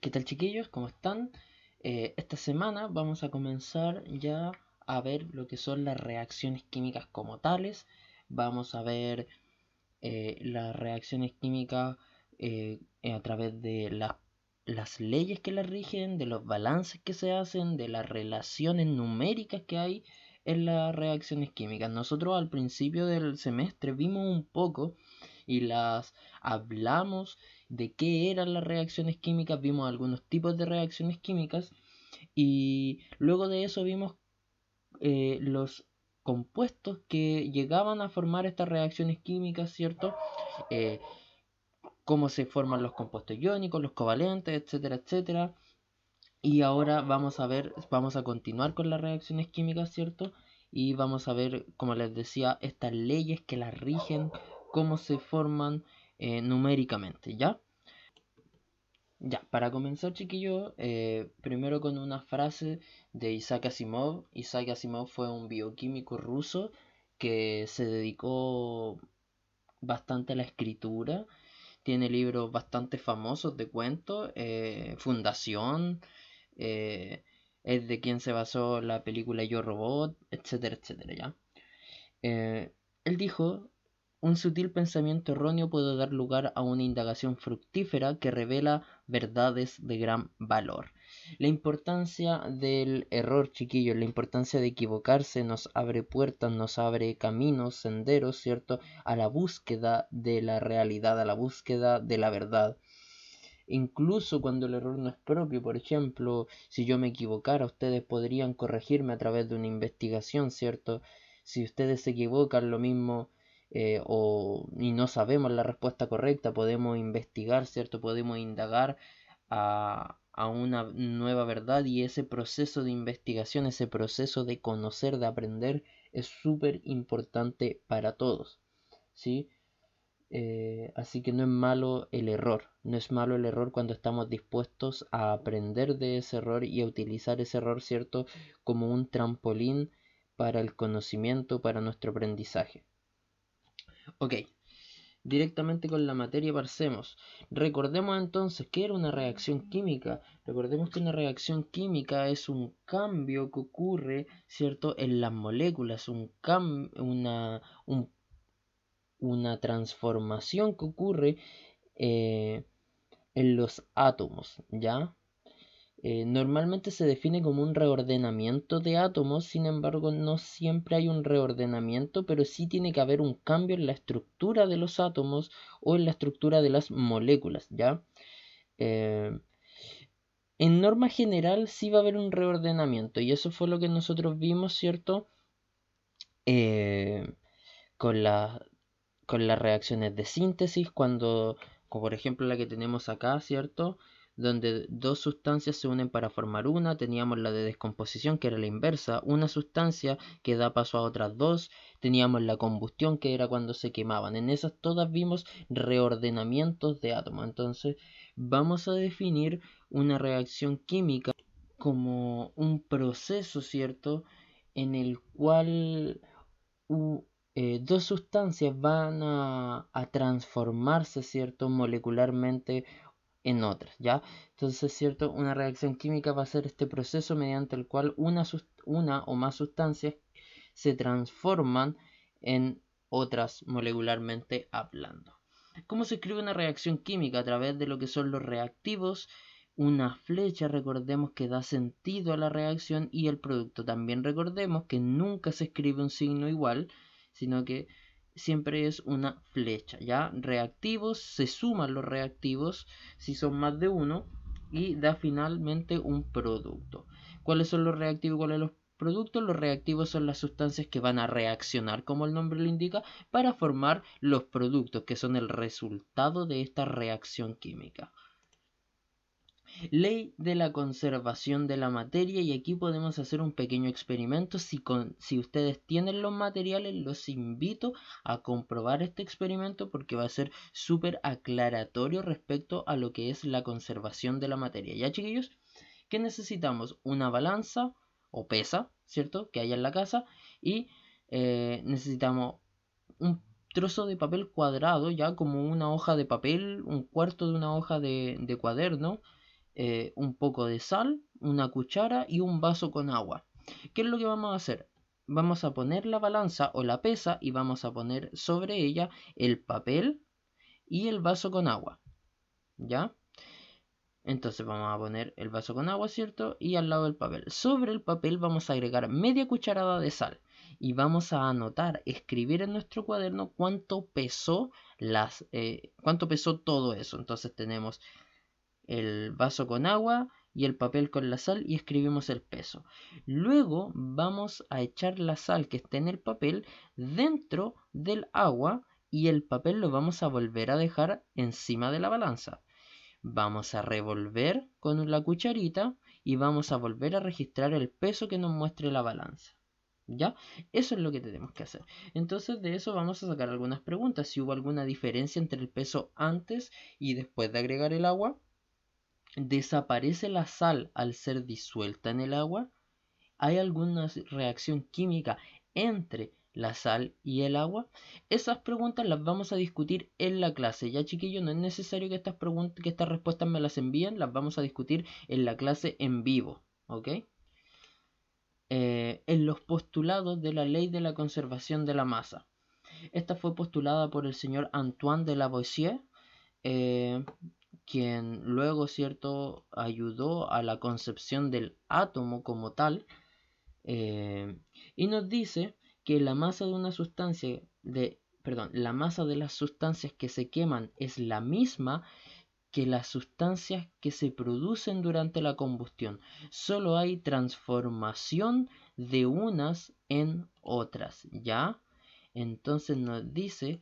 ¿Qué tal, chiquillos? ¿Cómo están? Esta semana vamos a comenzar ya a ver lo que son las reacciones químicas como tales. Vamos a ver las reacciones químicas a través de las leyes que las rigen, de los balances que se hacen, de las relaciones numéricas que hay en las reacciones químicas. Nosotros al principio del semestre vimos un poco y las hablamos de qué eran las reacciones químicas, vimos algunos tipos de reacciones químicas y luego de eso vimos los compuestos que llegaban a formar estas reacciones químicas, ¿cierto? Eh, Cómo se forman los compuestos iónicos, los covalentes, etcétera, etcétera. Y ahora vamos a continuar con las reacciones químicas, ¿cierto? Y vamos a ver, como les decía, estas leyes que las rigen, cómo se forman numéricamente, ¿ya? Ya, para comenzar, chiquillo, primero con una frase de Isaac Asimov. Isaac Asimov fue un bioquímico ruso que se dedicó bastante a la escritura. Tiene libros bastante famosos de cuentos. Fundación, eh, es de quien se basó la película Yo Robot, etcétera, etcétera, ¿ya? Él dijo, un sutil pensamiento erróneo puede dar lugar a una indagación fructífera que revela verdades de gran valor. La importancia del error, chiquillos, la importancia de equivocarse nos abre puertas, nos abre caminos, senderos, ¿cierto? A la búsqueda de la realidad, a la búsqueda de la verdad. Incluso cuando el error no es propio, por ejemplo, si yo me equivocara, ustedes podrían corregirme a través de una investigación, ¿cierto? Si ustedes se equivocan, lo mismo, y no sabemos la respuesta correcta, podemos investigar, ¿cierto? Podemos indagar a una nueva verdad y ese proceso de investigación, ese proceso de conocer, de aprender, es súper importante para todos, ¿sí? Así que no es malo el error, no es malo el error cuando estamos dispuestos a aprender de ese error y a utilizar ese error, ¿cierto?, como un trampolín para el conocimiento, para nuestro aprendizaje. Ok, directamente con la materia parcemos. Recordemos entonces que era una reacción química. Recordemos que una reacción química es un cambio que ocurre, ¿cierto?, en las moléculas, una transformación que ocurre eh, en los átomos, ¿ya? Normalmente se define como un reordenamiento de átomos, sin embargo no siempre hay un reordenamiento, pero sí tiene que haber un cambio en la estructura de los átomos o en la estructura de las moléculas, ¿ya? Eh, en norma general sí va a haber un reordenamiento y eso fue lo que nosotros vimos, ¿cierto? Eh, con la, con las reacciones de síntesis, como por ejemplo la que tenemos acá, ¿cierto? Donde dos sustancias se unen para formar una, teníamos la de descomposición que era la inversa, una sustancia que da paso a otras dos, teníamos la combustión que era cuando se quemaban, en esas todas vimos reordenamientos de átomos, entonces vamos a definir una reacción química como un proceso, ¿cierto? En el cual dos sustancias van a transformarse, ¿cierto? Molecularmente en otras, ¿ya? Entonces, ¿cierto? Una reacción química va a ser este proceso mediante el cual una o más sustancias se transforman en otras molecularmente hablando. ¿Cómo se escribe una reacción química? A través de lo que son los reactivos, una flecha, recordemos que da sentido a la reacción y el producto. También recordemos que nunca se escribe un signo igual, sino que siempre es una flecha, ¿ya? Reactivos, se suman los reactivos si son más de uno y da finalmente un producto. ¿Cuáles son los reactivos y cuáles los productos? Los reactivos son las sustancias que van a reaccionar, como el nombre lo indica, para formar los productos que son el resultado de esta reacción química. Ley de la conservación de la materia, y aquí podemos hacer un pequeño experimento. Si ustedes tienen los materiales, los invito a comprobar este experimento porque va a ser súper aclaratorio respecto a lo que es la conservación de la materia. ¿Ya, chiquillos? ¿Qué necesitamos? Una balanza o pesa, ¿cierto? Que haya en la casa, y necesitamos un trozo de papel cuadrado, ya como una hoja de papel, un cuarto de una hoja de cuaderno, un poco de sal, una cuchara y un vaso con agua. ¿Qué es lo que vamos a hacer? Vamos a poner la balanza o la pesa y vamos a poner sobre ella el papel y el vaso con agua. ¿Ya? Entonces vamos a poner el vaso con agua, ¿cierto? Y al lado el papel. Sobre el papel vamos a agregar media cucharada de sal. Y vamos a anotar, escribir en nuestro cuaderno cuánto pesó todo eso. Entonces tenemos el vaso con agua y el papel con la sal y escribimos el peso. Luego vamos a echar la sal que está en el papel dentro del agua y el papel lo vamos a volver a dejar encima de la balanza. Vamos a revolver con la cucharita y vamos a volver a registrar el peso que nos muestre la balanza. ¿Ya? Eso es lo que tenemos que hacer. Entonces de eso vamos a sacar algunas preguntas. Si hubo alguna diferencia entre el peso antes y después de agregar el agua. ¿Desaparece la sal al ser disuelta en el agua? ¿Hay alguna reacción química entre la sal y el agua? Esas preguntas las vamos a discutir en la clase. Ya, chiquillos, no es necesario que estas respuestas me las envíen. Las vamos a discutir en la clase en vivo. ¿Ok? En los postulados de la ley de la conservación de la masa. Esta fue postulada por el señor Antoine de Lavoisier. Quien luego, ¿cierto?, ayudó a la concepción del átomo como tal, y nos dice que la masa de una sustancia, la masa de las sustancias que se queman es la misma que las sustancias que se producen durante la combustión. Solo hay transformación de unas en otras, ¿ya? Entonces nos dice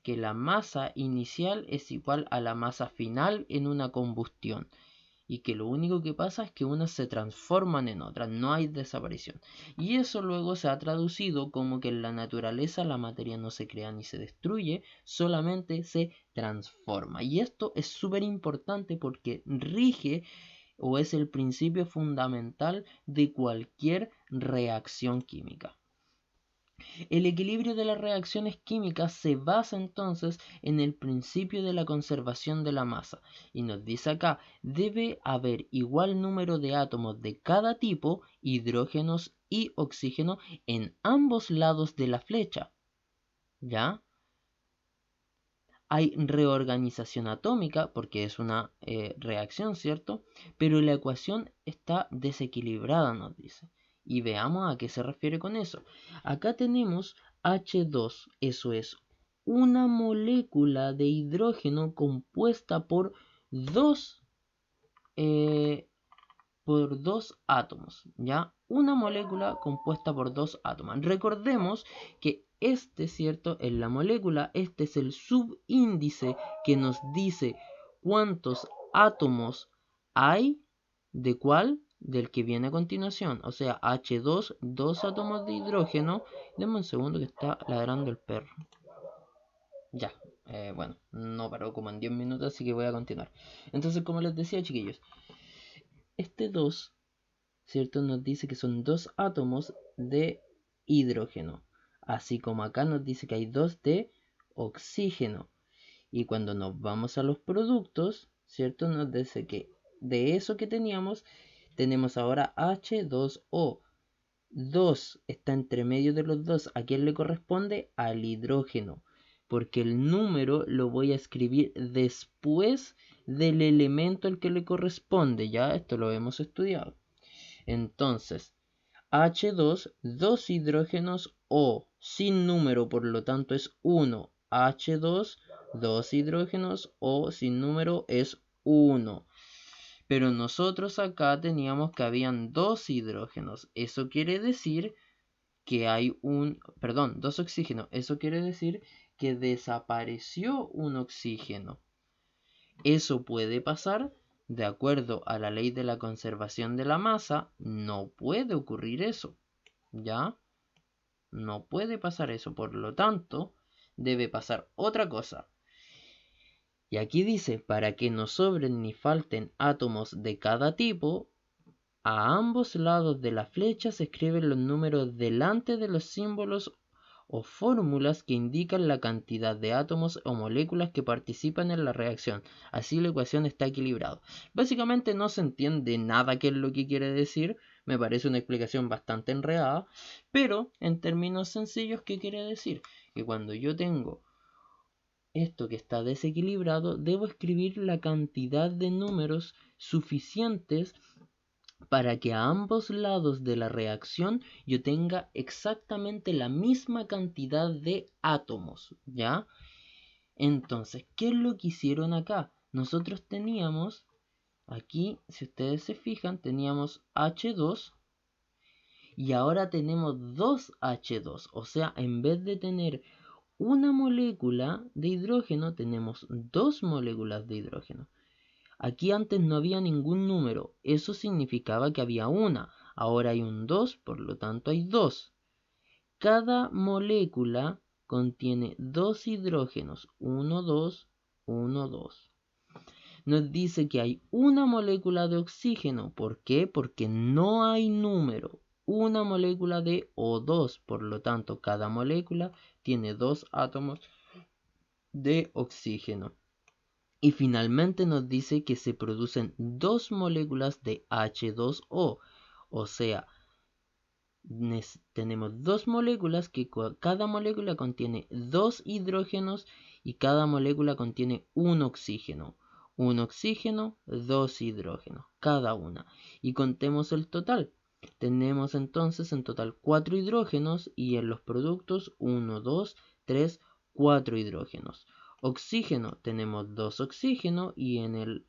que la masa inicial es igual a la masa final en una combustión y que lo único que pasa es que unas se transforman en otras, no hay desaparición. Y eso luego se ha traducido como que en la naturaleza la materia no se crea ni se destruye, solamente se transforma. Y esto es súper importante porque rige o es el principio fundamental de cualquier reacción química. El equilibrio de las reacciones químicas se basa entonces en el principio de la conservación de la masa. Y nos dice acá, debe haber igual número de átomos de cada tipo, hidrógenos y oxígeno, en ambos lados de la flecha. ¿Ya? Hay reorganización atómica, porque es una reacción, ¿cierto? Pero la ecuación está desequilibrada, nos dice. Y veamos a qué se refiere con eso. Acá tenemos H2, eso es una molécula de hidrógeno compuesta eh, por dos átomos, ¿ya? Una molécula compuesta por dos átomos. Recordemos que ¿cierto? En la molécula, este es el subíndice que nos dice cuántos átomos hay, ¿de cuál? Del que viene a continuación, o sea, H2, dos átomos de hidrógeno. Denme un segundo que está ladrando el perro. Ya, bueno, no paró como en 10 minutos, así que voy a continuar. Entonces, como les decía, chiquillos, este 2, ¿cierto? Nos dice que son dos átomos de hidrógeno, así como acá nos dice que hay dos de oxígeno. Y cuando nos vamos a los productos, ¿cierto? Nos dice que de eso que teníamos, tenemos ahora H2O. 2 está entre medio de los dos. ¿A quién le corresponde? Al hidrógeno. Porque el número lo voy a escribir después del elemento al que le corresponde. Ya esto lo hemos estudiado. Entonces, H2, dos hidrógenos O, sin número, por lo tanto es 1. H2, dos hidrógenos O, sin número, es 1. Pero nosotros acá teníamos que habían dos hidrógenos. Eso quiere decir que hay dos oxígenos. Eso quiere decir que desapareció un oxígeno. Eso puede pasar. De acuerdo a la ley de la conservación de la masa, no puede ocurrir eso. ¿Ya? No puede pasar eso. Por lo tanto, debe pasar otra cosa. Y aquí dice, para que no sobren ni falten átomos de cada tipo, a ambos lados de la flecha se escriben los números delante de los símbolos o fórmulas que indican la cantidad de átomos o moléculas que participan en la reacción. Así la ecuación está equilibrada. Básicamente no se entiende nada qué es lo que quiere decir. Me parece una explicación bastante enredada. Pero en términos sencillos, ¿qué quiere decir? Que cuando yo tengo esto que está desequilibrado, debo escribir la cantidad de números suficientes para que a ambos lados de la reacción yo tenga exactamente la misma cantidad de átomos, ¿ya? Entonces, ¿qué es lo que hicieron acá? Nosotros teníamos, aquí, si ustedes se fijan, teníamos H2 y ahora tenemos 2H2, o sea, en vez de tener una molécula de hidrógeno, tenemos dos moléculas de hidrógeno. Aquí antes no había ningún número, eso significaba que había una, ahora hay un 2, por lo tanto hay 2. Cada molécula contiene dos hidrógenos, 1, 2, 1, 2. Nos dice que hay una molécula de oxígeno, ¿por qué? Porque no hay número. Una molécula de O2, por lo tanto cada molécula tiene dos átomos de oxígeno. Y finalmente nos dice que se producen dos moléculas de H2O. O sea, tenemos dos moléculas que cada molécula contiene dos hidrógenos y cada molécula contiene un oxígeno. Un oxígeno, dos hidrógenos, cada una. Y contemos el total. Tenemos entonces en total 4 hidrógenos y en los productos 1, 2, 3, 4 hidrógenos. Oxígeno, tenemos 2 oxígenos y en el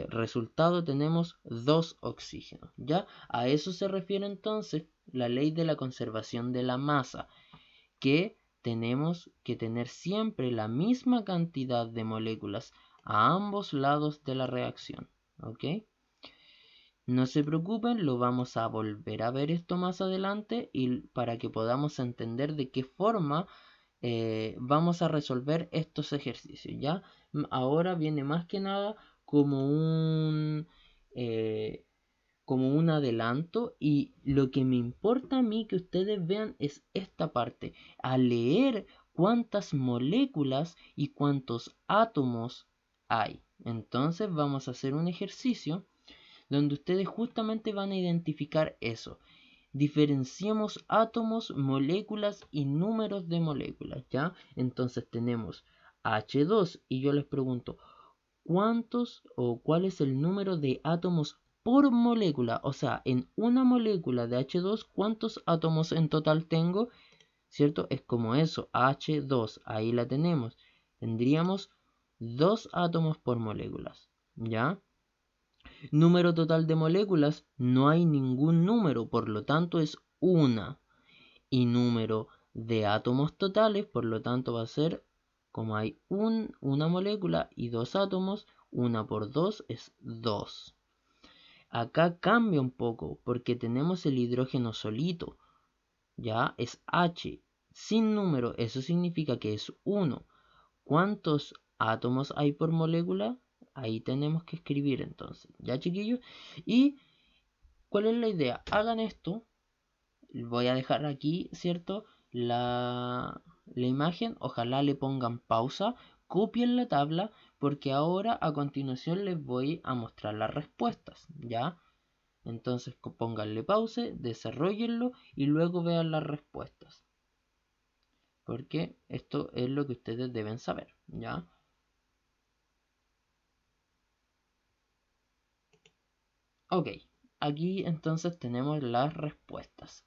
resultado tenemos 2 oxígenos. ¿Ya? A eso se refiere entonces la ley de la conservación de la masa, que tenemos que tener siempre la misma cantidad de moléculas a ambos lados de la reacción. ¿Ok? No se preocupen, lo vamos a volver a ver esto más adelante y para que podamos entender de qué forma vamos a resolver estos ejercicios. ¿Ya? Ahora viene más que nada como como un adelanto y lo que me importa a mí que ustedes vean es esta parte, a leer cuántas moléculas y cuántos átomos hay. Entonces vamos a hacer un ejercicio donde ustedes justamente van a identificar eso. Diferenciemos átomos, moléculas y números de moléculas, ¿ya? Entonces tenemos H2 y yo les pregunto, ¿cuántos o cuál es el número de átomos por molécula? O sea, en una molécula de H2, ¿cuántos átomos en total tengo? ¿Cierto? Es como eso, H2, ahí la tenemos. Tendríamos 2 átomos por moléculas, ¿ya? Número total de moléculas, no hay ningún número, por lo tanto es una. Y número de átomos totales, por lo tanto va a ser, como hay una molécula y dos átomos, una por dos es 2. Acá cambia un poco porque tenemos el hidrógeno solito, ya es H, sin número, eso significa que es 1. ¿Cuántos átomos hay por molécula? Ahí tenemos que escribir entonces, ¿ya chiquillos? ¿Y cuál es la idea? Hagan esto, voy a dejar aquí, ¿cierto? La imagen, ojalá le pongan pausa, copien la tabla, porque ahora a continuación les voy a mostrar las respuestas, ¿ya? Entonces pónganle pause, desarrollenlo y luego vean las respuestas. Porque esto es lo que ustedes deben saber, ¿ya? Ok, aquí entonces tenemos las respuestas.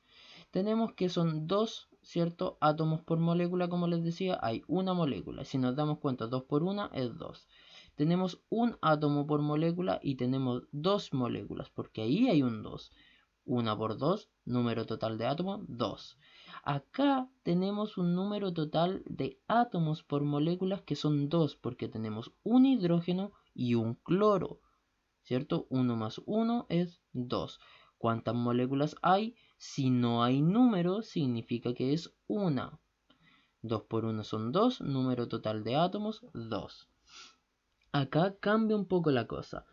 Tenemos que son dos, ¿cierto? Átomos por molécula, como les decía, hay una molécula. Si nos damos cuenta, 2 por 1 es 2. Tenemos un átomo por molécula y tenemos dos moléculas, porque ahí hay un 2. 1 por 2, número total de átomos, 2. Acá tenemos un número total de átomos por moléculas que son 2, porque tenemos un hidrógeno y un cloro. ¿Cierto? 1 más 1 es 2. ¿Cuántas moléculas hay? Si no hay número, significa que es una. 2 por 1 son 2, número total de átomos, 2. Acá cambia un poco la cosa.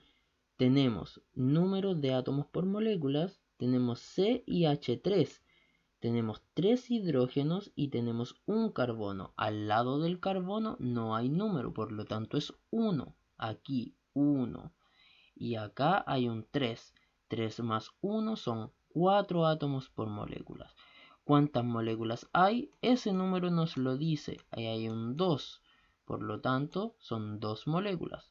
Tenemos número de átomos por moléculas, tenemos C y H3. tenemos 3 hidrógenos y tenemos un carbono. Al lado del carbono no hay número, por lo tanto es 1. Aquí 1. Y acá hay un 3. 3 más 1 son 4 átomos por moléculas. ¿Cuántas moléculas hay? Ese número nos lo dice. Ahí hay un 2. Por lo tanto, son 2 moléculas.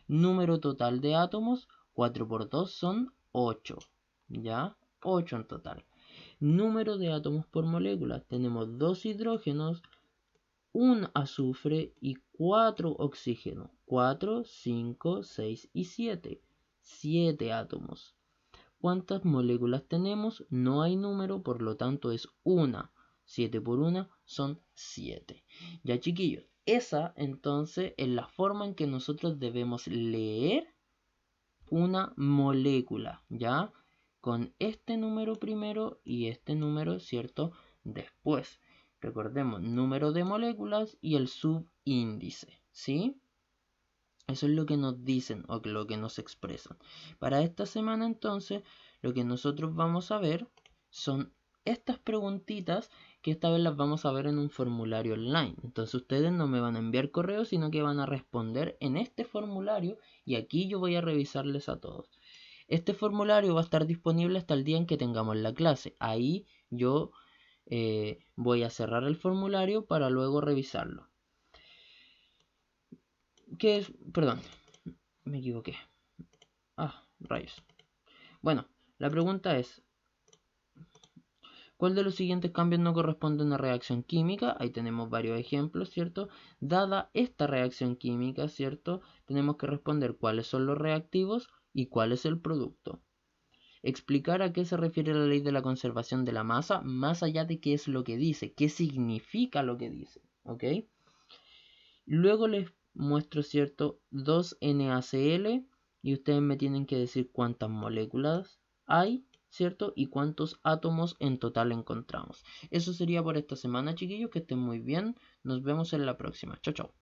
Número total de átomos, 4 por 2 son 8. ¿Ya? 8 en total. Número de átomos por molécula. Tenemos 2 hidrógenos, un azufre y 4 oxígenos. 4, 5, 6 y 7. 7 átomos. ¿Cuántas moléculas tenemos? No hay número, por lo tanto es una. 7 por 1 son 7. Ya, chiquillos, esa entonces es la forma en que nosotros debemos leer una molécula, ¿ya? Con este número primero y este número, ¿cierto? Después. Recordemos, número de moléculas y el subíndice, ¿sí? Eso es lo que nos dicen o lo que nos expresan. Para esta semana entonces, lo que nosotros vamos a ver son estas preguntitas que esta vez las vamos a ver en un formulario online. Entonces ustedes no me van a enviar correos, sino que van a responder en este formulario y aquí yo voy a revisarles a todos. Este formulario va a estar disponible hasta el día en que tengamos la clase. Ahí yo voy a cerrar el formulario para luego revisarlo. ¿Qué es? Perdón, me equivoqué. Rayos. Bueno, la pregunta es, ¿cuál de los siguientes cambios no corresponde a una reacción química? Ahí tenemos varios ejemplos, ¿cierto? Dada esta reacción química, ¿cierto? Tenemos que responder cuáles son los reactivos y cuál es el producto. Explicar a qué se refiere la ley de la conservación de la masa, más allá de qué es lo que dice, qué significa lo que dice, ¿ok? Luego les muestro, ¿cierto? 2NaCl y ustedes me tienen que decir cuántas moléculas hay, ¿cierto? Y cuántos átomos en total encontramos. Eso sería por esta semana, chiquillos, que estén muy bien. Nos vemos en la próxima. Chao, chao.